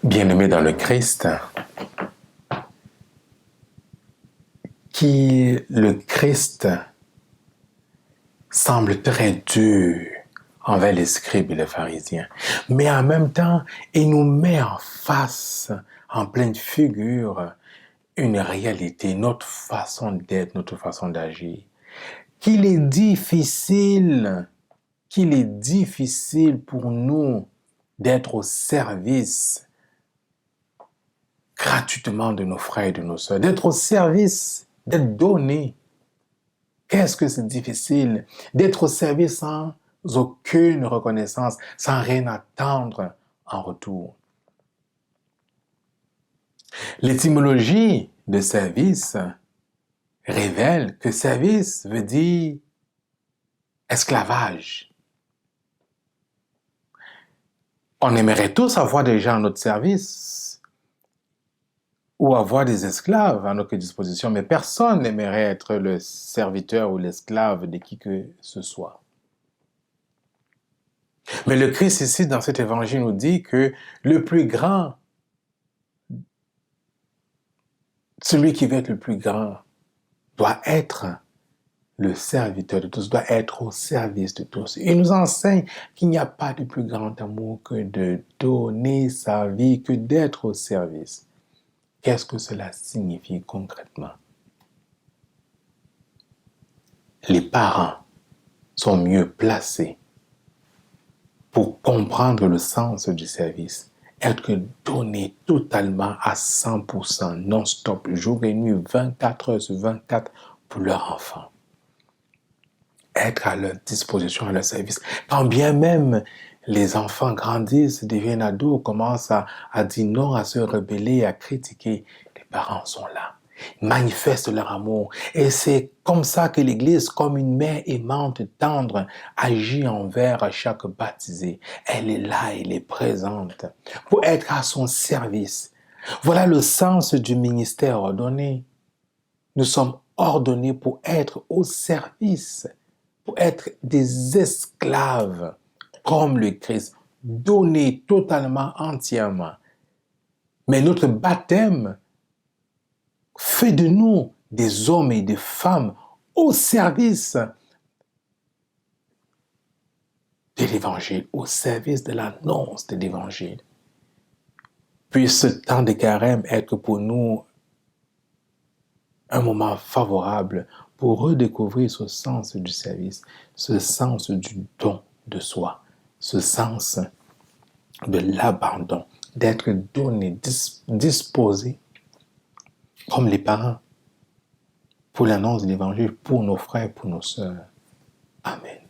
Bien-aimés dans le Christ, le Christ semble très dur envers les scribes et les pharisiens, mais en même temps, il nous met en face, en pleine figure, une réalité, notre façon d'être, notre façon d'agir. Qu'il est difficile pour nous d'être au service gratuitement de nos frères et de nos sœurs, d'être au service, d'être donné. Qu'est-ce que c'est difficile d'être au service sans aucune reconnaissance, sans rien attendre en retour. L'étymologie de service révèle que service veut dire esclavage. On aimerait tous avoir des gens à notre service ou avoir des esclaves à notre disposition, mais personne n'aimerait être le serviteur ou l'esclave de qui que ce soit. Mais le Christ ici, dans cet évangile, nous dit que le plus grand, celui qui veut être le plus grand, doit être le serviteur de tous, doit être au service de tous. Il nous enseigne qu'il n'y a pas de plus grand amour que de donner sa vie, que d'être au service. Qu'est-ce que cela signifie concrètement? Les parents sont mieux placés pour comprendre le sens du service, être donné totalement à 100%, non-stop, jour et nuit, 24 heures sur 24 pour leur enfant. Être à leur disposition, à leur service. Quand bien même les enfants grandissent, deviennent ados, commencent à dire non, à se rebeller, à critiquer, les parents sont là. Ils manifestent leur amour. Et c'est comme ça que l'Église, comme une mère aimante, tendre, agit envers chaque baptisé. Elle est là, elle est présente pour être à son service. Voilà le sens du ministère ordonné. Nous sommes ordonnés pour être au service, pour être des esclaves, comme le Christ, donnés totalement, entièrement. Mais notre baptême fait de nous des hommes et des femmes au service de l'Évangile, au service de l'annonce de l'Évangile. Puis ce temps de carême être pour nous un moment favorable pour redécouvrir ce sens du service, ce sens du don de soi, ce sens de l'abandon, d'être donné, disposé, comme les parents, pour l'annonce de l'Évangile, pour nos frères, pour nos sœurs. Amen.